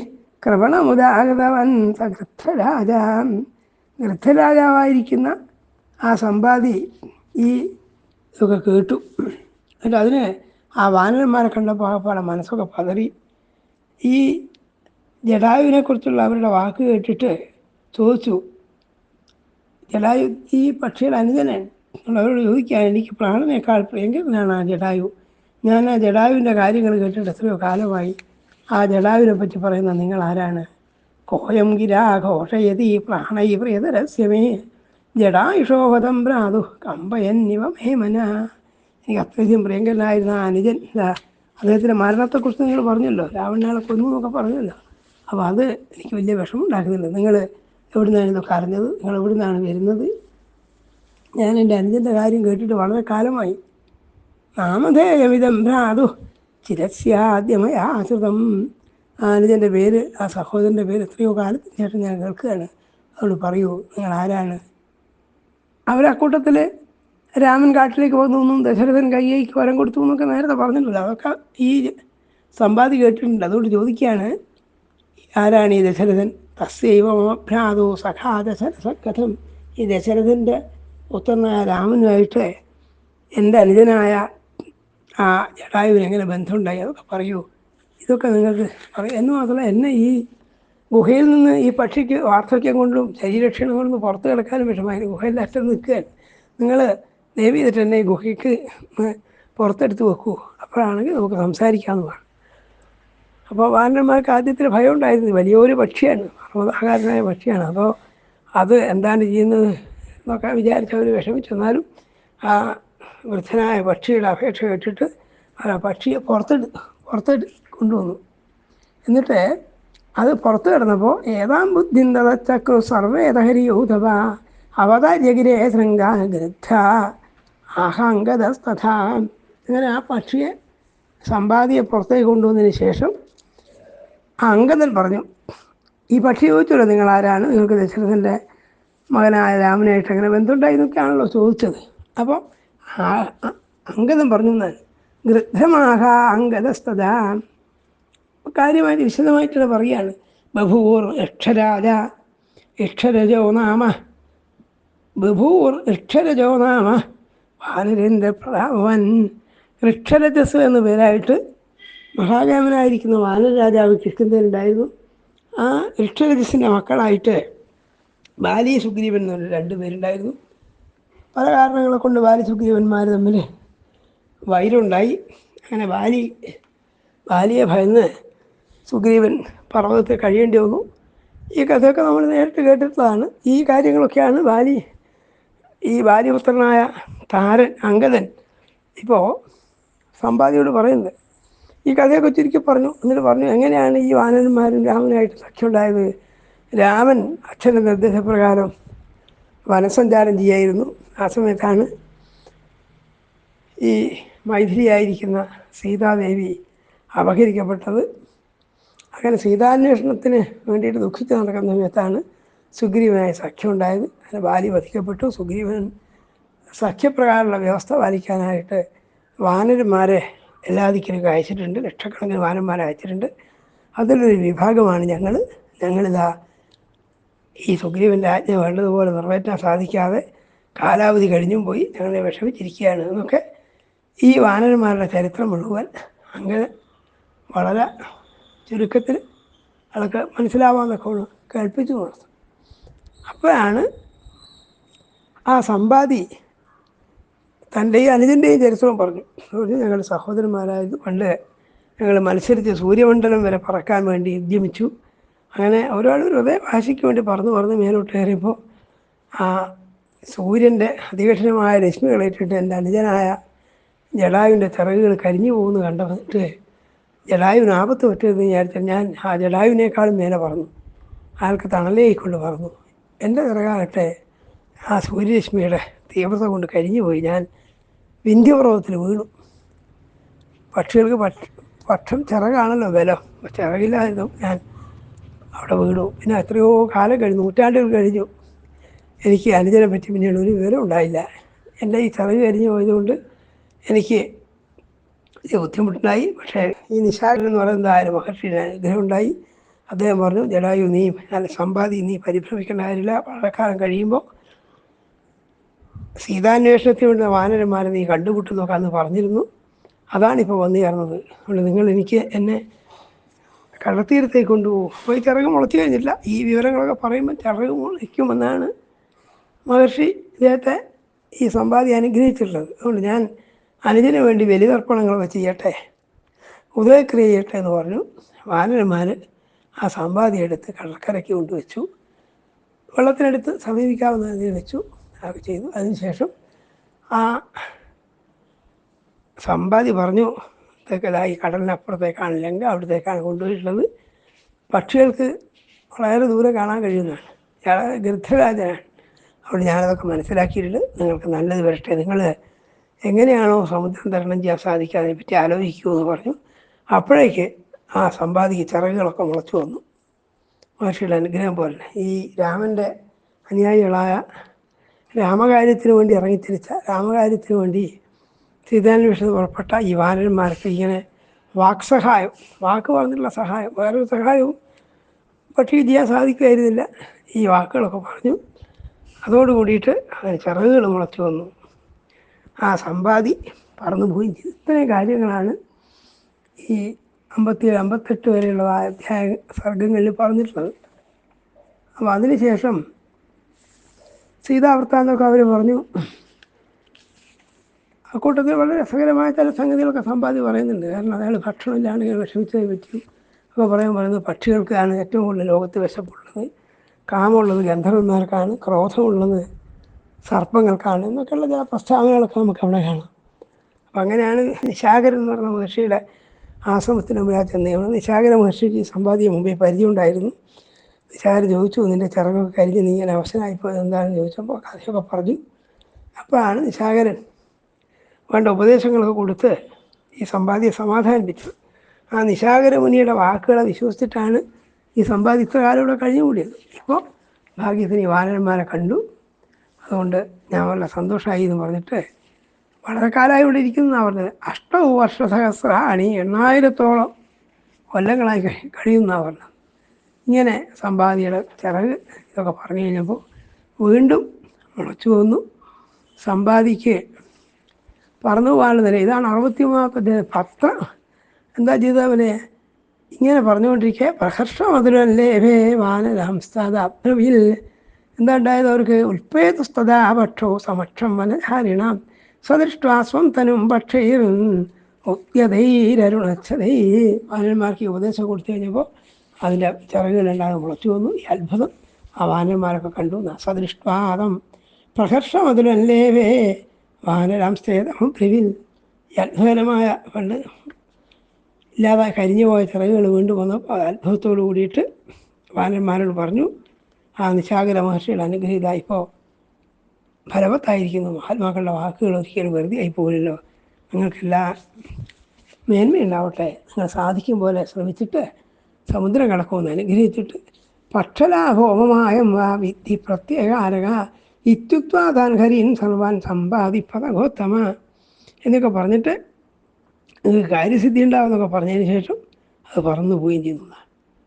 കൃപണമുദാഗതവൻ ഗൃദ്ധരാജ. ഗൃദ്ധരാജാവായിരിക്കുന്ന ആ സമ്പാദി ഈ ഇതൊക്കെ കേട്ടു. എന്നിട്ട് അതിന് ആ വാനരന്മാരെ കണ്ടപ്പോൾ ആകപ്പാടെ മനസ്സൊക്കെ പതറി. ഈ ജടായുവിനെക്കുറിച്ചുള്ള അവരുടെ വാക്ക് കേട്ടിട്ട് ചോദിച്ചു, ജടായു ഈ പക്ഷിയുടെ അനുജനാണ്. അവരോട് ചോദിക്കുകയാണ്, എനിക്ക് പ്രാണനേക്കാൾ പ്രിയങ്കരനാണ് ആ ജടായു. ഞാൻ ആ ജടായുവിൻ്റെ കാര്യങ്ങൾ കേട്ടിട്ട് എത്രയോ കാലമായി. ആ ജടായുവിനെ പറ്റി പറയുന്ന നിങ്ങൾ ആരാണ്? കോയം ഗിരാഘോഷയതി പ്രാണൈ പ്രിയതരസ്യമേ ജടായുഷോഹതം ഭ്രാതു കമ്പയന്നിവ മേമന. എനിക്ക് അത്രയധികം പ്രിയങ്കരനായിരുന്ന ആ അനുജൻ അദ്ദേഹത്തിൻ്റെ മരണത്തെക്കുറിച്ച് നിങ്ങൾ പറഞ്ഞല്ലോ, രാവണനെ കൊന്നു എന്നൊക്കെ പറഞ്ഞല്ലോ. അപ്പോൾ അത് എനിക്ക് വലിയ വിഷമം ഉണ്ടാക്കുന്നില്ല. നിങ്ങൾ എവിടെ നിന്നാണ് ഇതൊക്കെ അറിഞ്ഞത്? നിങ്ങൾ എവിടെ നിന്നാണ് വരുന്നത്? ഞാൻ എൻ്റെ അനുജൻ്റെ കാര്യം കേട്ടിട്ട് വളരെ കാലമായി. നാമധേയമിതം ഭ്രാതു ചിരസ്യാദ്യമയാശ്രിതം. ആ അനുജൻ്റെ പേര്, ആ സഹോദരൻ്റെ പേര് എത്രയോ കാലത്തിന് ശേഷം ഞാൻ കേൾക്കുകയാണ്. അതുകൊണ്ട് പറയൂ, നിങ്ങൾ ആരാണ്? അവരക്കൂട്ടത്തിൽ രാമൻ കാട്ടിലേക്ക് പോകുന്നു, ദശരഥൻ കയ്യേക്ക് വരം കൊടുത്തു എന്നൊക്കെ നേരത്തെ പറഞ്ഞിട്ടുണ്ടല്ലോ. അതൊക്കെ ഈ സമ്പാദി കേട്ടിട്ടുണ്ട്. അതുകൊണ്ട് ചോദിക്കുകയാണ്, ആരാണ് ഈ ദശരഥൻ? തസ്യൈവ മമ ഭ്രാതോ സഖാ ദശരഥകഥം. ഈ ദശരഥൻ്റെ പുത്രനായ രാമനുമായിട്ട് എൻ്റെ അനുജനായ ആ ജടായുവിന് എങ്ങനെ ബന്ധമുണ്ടായി, അതൊക്കെ പറയൂ. ഇതൊക്കെ നിങ്ങൾക്ക് പറയും എന്ന് മാത്രമല്ല, എന്നെ ഈ ഗുഹയിൽ നിന്ന് ഈ പക്ഷിക്ക് വാർദ്ധക്യം കൊണ്ടും ശരീരക്ഷീണം കൊണ്ടും പുറത്ത് കിടക്കാനും വിഷമമായി. ഗുഹയിൽ അറ്റം നിൽക്കുകയാണ്. നിങ്ങൾ ദയവ് ചെയ്തിട്ട് എന്നെ ഈ ഗുഹയ്ക്ക് പുറത്തെടുത്ത് വെക്കൂ, അപ്പോഴാണെങ്കിൽ നമുക്ക് സംസാരിക്കാമെന്ന് പറഞ്ഞു. അപ്പോൾ വാനരന്മാർക്ക് ആദ്യത്തിൽ ഭയം ഉണ്ടായിരുന്നു. വലിയൊരു പക്ഷിയാണ്, പർവ്വതാകാരനായ പക്ഷിയാണ്. അപ്പോൾ അത് എന്താണ് ചെയ്യുന്നത് എന്നൊക്കെ വിചാരിച്ചവർ വിഷമിച്ചു. എന്നാലും ആ വൃദ്ധനായ പക്ഷിയുടെ അപേക്ഷ കേട്ടിട്ട് ആ പക്ഷിയെ പുറത്ത് കൊണ്ടുവന്നു. എന്നിട്ട് അത് പുറത്ത് കിടന്നപ്പോൾ ഏതാം ബുദ്ധിന്തതച്ചക്രു സർവേദഹരിയൂഥവ അവതാര്യഗിരേ ശൃംഗാഗ്രദ്ധ ആഹങ്കതസ്തഥാ. അങ്ങനെ ആ പക്ഷിയെ സമ്പാദിയെ പുറത്തേക്ക് കൊണ്ടുവന്നതിന് ശേഷം ആ അങ്കദൻ പറഞ്ഞു, ഈ പക്ഷി ചോദിച്ചല്ലോ നിങ്ങൾ ആരാണ്, നിങ്ങൾക്ക് ദശരഥൻ്റെ മകനായ രാമനായിട്ട് എങ്ങനെ ബന്ധമുണ്ടായി എന്നൊക്കെയാണല്ലോ ചോദിച്ചത്. അപ്പോൾ അങ്കദൻ പറഞ്ഞു, ഗൃദ്ധമാഹ അങ്കദസ്തദാ. കാര്യമായിട്ട് വിശദമായിട്ടുള്ള പറയുകയാണ്. ബഭൂർ ഇക്ഷരാജ ഇക്ഷരജോ നാമ ബഭൂർ ഇക്ഷരജോ നാമ വാനരേന്ദ്ര പ്രതാപവൻ. ഋക്ഷരജസ് എന്ന പേരായിട്ട് മഹാകാമനായിരിക്കുന്ന വാനര രാജാവ് കിഷ്കിന്ധയിലുണ്ടായിരുന്നു. ആ ഋക്ഷരജസിൻ്റെ മക്കളായിട്ട് ബാലി സുഗ്രീവൻ എന്നൊരു 2 പേരുണ്ടായിരുന്നു. പല കാരണങ്ങളെ കൊണ്ട് ബാലി സുഗ്രീവന്മാർ തമ്മിൽ വൈരമുണ്ടായി. അങ്ങനെ ബാലിയെ ഭയന്ന് സുഗ്രീവൻ പർവ്വതത്തിൽ കഴിയേണ്ടി വന്നു. ഈ കഥയൊക്കെ നമ്മൾ നേരിട്ട് കേട്ടിട്ടുള്ളതാണ്. ഈ കാര്യങ്ങളൊക്കെയാണ് ഈ ബാലിപുത്രനായ താരൻ അങ്കദൻ ഇപ്പോൾ സമ്പാദിയോട് പറയുന്നത്. ഈ കഥയൊക്കെ ചുരുക്കി പറഞ്ഞു. എന്നിട്ട് പറഞ്ഞു, എങ്ങനെയാണ് ഈ വാനരന്മാരും രാമനായിട്ട് സഖ്യമുണ്ടായത്. രാമൻ അച്ഛൻ്റെ നിർദ്ദേശപ്രകാരം വനസഞ്ചാരം ചെയ്യായിരുന്നു. ആ സമയത്താണ് ഈ മൈഥിലിയായിരിക്കുന്ന സീതാദേവി അപഹരിക്കപ്പെട്ടത്. അങ്ങനെ സീതാന്വേഷണത്തിന് വേണ്ടിയിട്ട് ദുഃഖിച്ച് നടക്കുന്ന സമയത്താണ് സുഗ്രീവനായി സഖ്യമുണ്ടായത്. അങ്ങനെ ബാലി വധിക്കപ്പെട്ടു. സുഗ്രീവൻ സഖ്യപ്രകാരമുള്ള വ്യവസ്ഥ പാലിക്കാനായിട്ട് വാനരന്മാരെ എല്ലാ ദിക്കിലേക്ക് അയച്ചിട്ടുണ്ട്. ലക്ഷക്കണക്കിന് വാനന്മാരെ അയച്ചിട്ടുണ്ട്. അതിലൊരു വിഭാഗമാണ് ഞങ്ങളിതാ ഈ സുഗ്രീവൻ്റെ ആജ്ഞ വേണ്ടതുപോലെ നിറവേറ്റാൻ സാധിക്കാതെ കാലാവധി കഴിഞ്ഞും പോയി ഞങ്ങളെ വിഷമിച്ചിരിക്കുകയാണ് എന്നൊക്കെ ഈ വാനരന്മാരുടെ ചരിത്രം മുഴുവൻ അങ്ങനെ വളരെ ചുരുക്കത്തിൽ അതൊക്കെ മനസ്സിലാവാന്നൊക്കെ ഉള്ളു കേൾപ്പിച്ചു കൊടുത്തു. അപ്പോഴാണ് ആ സമ്പാദി തൻ്റെയും അനുജൻ്റെയും ചരിത്രവും പറഞ്ഞു. ഞങ്ങൾ സഹോദരന്മാരായിരുന്നു. പണ്ട് ഞങ്ങൾ മത്സരിച്ച് സൂര്യമണ്ഡലം വരെ പറക്കാൻ വേണ്ടി ഉദ്യമിച്ചു. അങ്ങനെ ഒരാൾ വെറുതെ വാശിക്ക് വേണ്ടി പറന്ന് മേലോട്ട് കയറിയപ്പോൾ ആ സൂര്യൻ്റെ അതികഠിനമായ രശ്മികളേറ്റിട്ട് എൻ്റെ അനുജനായ ജടായുവിൻ്റെ ചിറകുകൾ കരിഞ്ഞു പോകുന്നു കണ്ടിട്ട് ജടായുവിന് ആപത്ത് പറ്റിയതെന്ന് വിചാരിച്ചാൽ ഞാൻ ആ ജടായുവിനേക്കാളും മേലെ പറന്നു. അയാൾക്ക് തണലേക്കൊണ്ട് പറന്നു. എൻ്റെ ചിറകാകട്ടെ ആ സൂര്യരശ്മിയുടെ തീവ്രത കൊണ്ട് കരിഞ്ഞു പോയി. ഞാൻ വിന്ധ്യപർവ്വതത്തിൽ വീണു. പക്ഷികൾക്ക് പക്ഷം ചിറകാണല്ലോ ബലം. ചിറകില്ലായിരുന്നു. ഞാൻ അവിടെ വീണു. പിന്നെ എത്രയോ കാലം കഴിഞ്ഞു, നൂറ്റാണ്ടുകൾ കഴിഞ്ഞു. എനിക്ക് അനുജനെ പറ്റി പിന്നീട് ഒരു വിവരം ഉണ്ടായില്ല. എൻ്റെ ഈ ചിറക് കരിഞ്ഞു പോയതുകൊണ്ട് എനിക്ക് ബുദ്ധിമുട്ടുണ്ടായി. പക്ഷേ ഈ നിശാചരൻ എന്ന് പറയുന്നത് ആരും മഹർഷിയുടെ അനുഗ്രഹം ഉണ്ടായി. അദ്ദേഹം പറഞ്ഞു, ജടായു നീ നല്ല സമ്പാദി, നീ പരിഭ്രമിക്കേണ്ട കാര്യമില്ല. വളരെക്കാലം കഴിയുമ്പോൾ സീതാന്വേഷണത്തിന് വേണ്ട വാനരന്മാരെ നീ കണ്ടുമുട്ടും നോക്കാമെന്ന് പറഞ്ഞിരുന്നു. അതാണിപ്പോൾ വന്നു ചേർന്നത്. അതുകൊണ്ട് നിങ്ങൾ എന്നെ കടത്തീരത്തേക്ക് കൊണ്ടുപോകും. അപ്പോൾ ഈ ചിറക് മുളച്ചു കഴിഞ്ഞില്ല. ഈ വിവരങ്ങളൊക്കെ പറയുമ്പോൾ ചിറക് മുളയ്ക്കുമെന്നാണ് മഹർഷി ഇദ്ദേഹത്തെ ഈ സമ്പാദി അനുഗ്രഹിച്ചിട്ടുള്ളത്. അതുകൊണ്ട് ഞാൻ അനുജന് വേണ്ടി ബലിതർപ്പണങ്ങളൊക്കെ ചെയ്യട്ടെ, ഉദയക്രിയ ചെയ്യട്ടെ എന്ന് പറഞ്ഞു. വാനരന്മാർ ആ സമ്പാദി എടുത്ത് കടൽക്കരയ്ക്ക് കൊണ്ടുവച്ചു. വെള്ളത്തിനടുത്ത് സമീപിക്കാവുന്ന രീതിയിൽ വെച്ചു. അതൊക്കെ ചെയ്തു. അതിനുശേഷം ആ സമ്പാദി പറഞ്ഞു, ഈ കടലിനപ്പുറത്തേക്കാണ് ലങ്ക, അവിടത്തേക്കാണ് കൊണ്ടുപോയിട്ടുള്ളത്. പക്ഷികൾക്ക് വളരെ ദൂരെ കാണാൻ കഴിയുന്നതാണ്. ഇയാൾ ഗൃദ്ധരാജനാണ്. അതുകൊണ്ട് ഞാനതൊക്കെ മനസ്സിലാക്കിയിട്ടുണ്ട്. നിങ്ങൾക്ക് നല്ലത് വരട്ടെ. നിങ്ങൾ എങ്ങനെയാണോ സമുദ്രം തരണം ചെയ്യാൻ സാധിക്കുക അതിനെപ്പറ്റി ആലോചിക്കൂ എന്ന് പറഞ്ഞു. അപ്പോഴേക്ക് ആ സമ്പാദിക്ക് ചിറകുകളൊക്കെ മുളച്ചു വന്നു. മഹർഷിയുടെ അനുഗ്രഹം പോലെ ഈ രാമൻ്റെ അനുയായികളായ രാമകാര്യത്തിന് വേണ്ടി ഇറങ്ങിത്തിരിച്ച, രാമകാര്യത്തിന് വേണ്ടി സീതാന്വേഷണത്തിന് പുറപ്പെട്ട ഈ വാനരന്മാർക്ക് ഇങ്ങനെ വാക്സഹായം, വാക്ക് പറഞ്ഞിട്ടുള്ള സഹായം, വേറൊരു സഹായവും പക്ഷേ ചെയ്യാൻ സാധിക്കുമായിരുന്നില്ല. ഈ വാക്കുകളൊക്കെ പറഞ്ഞു. അതോടുകൂടിയിട്ട് അതിന് ചിറകുകൾ മുളച്ചു വന്നു. ആ സമ്പാദി പറന്നു പോയി. ഇത്രയും കാര്യങ്ങളാണ് ഈ 57, 58 വരെയുള്ള അധ്യായ സർഗങ്ങളിൽ പറഞ്ഞിട്ടുള്ളത്. അപ്പോൾ അതിനുശേഷം സീതാവൃത്താന്തമൊക്കെ അവർ പറഞ്ഞു. അക്കൂട്ടത്തിൽ വളരെ രസകരമായ ചില സംഗതികളൊക്കെ സമ്പാദി പറയുന്നുണ്ട്. കാരണം അയാൾ ഭക്ഷണമില്ലാണ്ട് വിഷമിച്ചേ പറ്റും ഒക്കെ പറയുന്നത് പക്ഷികൾക്കാണ് ഏറ്റവും കൂടുതൽ ലോകത്ത് വിശപ്പുള്ളത്, കാമമുള്ളത് ഗന്ധർവന്മാർക്കാണ്, ക്രോധമുള്ളത് സർപ്പങ്ങൾക്കാണ് എന്നൊക്കെയുള്ള ചില പ്രസ്താവനകളൊക്കെ നമുക്ക് അവിടെ കാണാം. അപ്പം അങ്ങനെയാണ് നിശാകരൻ എന്ന് പറഞ്ഞ മഹർഷിയുടെ ആശ്രമത്തിന് മുമ്പിൽ ചെന്നതാണ്. നിശാകര മഹർഷിക്ക് സമ്പാദിയ മുമ്പേ പരിചയമുണ്ടായിരുന്നു. നിശാകരൻ ചോദിച്ചു, നിൻ്റെ ചിറകൊക്കെ കരിഞ്ഞ് നീ ഇങ്ങനെ അവസരമായിപ്പോയത് എന്താണെന്ന് ചോദിച്ചപ്പോൾ കഥയൊക്കെ പറഞ്ഞു. അപ്പോഴാണ് നിശാകരൻ വേണ്ട ഉപദേശങ്ങളൊക്കെ കൊടുത്ത് ഈ സമ്പാദിയെ സമാധാനിപ്പിച്ചു. ആ നിശാകര മുനിയുടെ വാക്കുകളെ വിശ്വസിച്ചിട്ടാണ് ഈ സമ്പാദി ഇത്ര കാലം ഇവിടെ കഴിഞ്ഞുകൂടിയത്. ഇപ്പോൾ ഭാഗ്യത്തിന് ഈ വാനരന്മാരെ കണ്ടു, അതുകൊണ്ട് ഞാൻ വളരെ സന്തോഷമായി എന്ന് പറഞ്ഞിട്ട് വളരെ കാലമായി ഇവിടെ ഇരിക്കുന്നതാണ് പറഞ്ഞത്. 8 വർഷസഹസ്രാണി 8000-ഓളം കൊല്ലങ്ങളായി കഴിയുന്നതാണ് പറഞ്ഞത്. ഇങ്ങനെ സമ്പാദിയുടെ ചിറക് ഇതൊക്കെ പറഞ്ഞു കഴിഞ്ഞപ്പോൾ വീണ്ടും മുളച്ചു വന്നു. സമ്പാദിക്ക് പറന്നു പോകാനുള്ളതല്ലേ. ഇതാണ് 63-ാമത്തെ പത്രം. എന്താ ചെയ്തവനെ ഇങ്ങനെ പറഞ്ഞുകൊണ്ടിരിക്കുക. പ്രഹർഷമധുരല്ലേ ഭേ വാനരംസ്താദാബ്രവിൽ. എന്താ ഉണ്ടായത് അവർക്ക്? ഉൽപ്പേതുസ്തദാ പക്ഷോ സമക്ഷം വനധാരിണാം സദൃഷ്ട്വാസ്വം തനും പക്ഷൈരും ഉദ്യതൈരരുണച്ഛതൈ. വാനന്മാർക്ക് ഉപദേശം കൊടുത്തു കഴിഞ്ഞപ്പോൾ അതിൻ്റെ ചിറകുകളുണ്ടാകും മുളച്ചു വന്നു. ഈ അത്ഭുതം ആ വാനന്മാരൊക്കെ കണ്ടു. സദൃഷ്ട്വാദം പ്രഹർഷമധുരല്ലേ ഭേ വാനരാംസ്തേദം ബ്രവിൽ. ഈ അത്ഭുതകരമായ പണ്ട് ഇല്ലാതെ കരിഞ്ഞു പോയ ചിറകുകൾ വീണ്ടും വന്നപ്പോൾ അത്ഭുതത്തോടു കൂടിയിട്ട് വാനന്മാരോട് പറഞ്ഞു, ആ നിശാകര മഹർഷിയുടെ അനുഗ്രഹീത ഇപ്പോൾ ഫലവത്തായിരിക്കുന്നു. മഹാത്മാക്കളുടെ വാക്കുകൾ ഒരിക്കലും വെറുതെ ആയി പോകില്ലല്ലോ. നിങ്ങൾക്കെല്ലാ മേന്മയുണ്ടാവട്ടെ. നിങ്ങൾ സാധിക്കും പോലെ ശ്രമിച്ചിട്ട് സമുദ്രം കടക്കുമെന്ന് അനുഗ്രഹിച്ചിട്ട് പക്ഷലാഭോമമായം വാ വിദ്ധി പ്രത്യേകാരക ഇത്യുക്വാതാൻ ഹരീൻ സർവാൻ സമ്പാദിപ്പതഗോത്തമ എന്നൊക്കെ പറഞ്ഞിട്ട് നിങ്ങൾക്ക് കാര്യസിദ്ധി ഉണ്ടാവുമെന്നൊക്കെ പറഞ്ഞതിന് ശേഷം അത് പറന്നു പോവുകയും ചെയ്യുന്നതാണ്.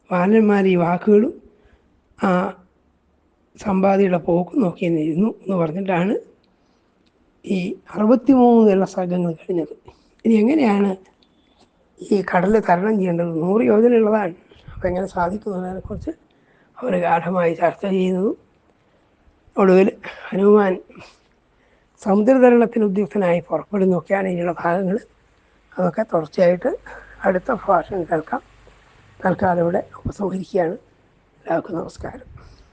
വാനന്മാർ ഈ വാക്കുകളും ആ സമ്പാദിയുടെ പോക്കും നോക്കിയിരുന്നു എന്ന് പറഞ്ഞിട്ടാണ് ഈ 63 സർഗങ്ങൾ കഴിഞ്ഞത്. ഇനി എങ്ങനെയാണ് ഈ കടൽ തരണം ചെയ്യേണ്ടത്? 100 യോജനയുള്ളതാണ്. അപ്പോൾ എങ്ങനെ സാധിക്കുന്നതിനെക്കുറിച്ച് അവർ ഗാഠമായി ചർച്ച ചെയ്യുന്നതും ഒടുവിൽ ഹനുമാൻ സമുദ്രതരണത്തിന് ഉദ്യുക്തനായി പുറപ്പെടുന്നതൊക്കെയാണ് ഇനിയുള്ള ഭാഗങ്ങൾ. അതൊക്കെ തുടർച്ചയായിട്ട് അടുത്ത ഭാഷയിൽ കേൾക്കാം. തൽക്കാലം ഇവിടെ ഉപസംഹരിക്കുകയാണ്. എല്ലാവർക്കും നമസ്കാരം.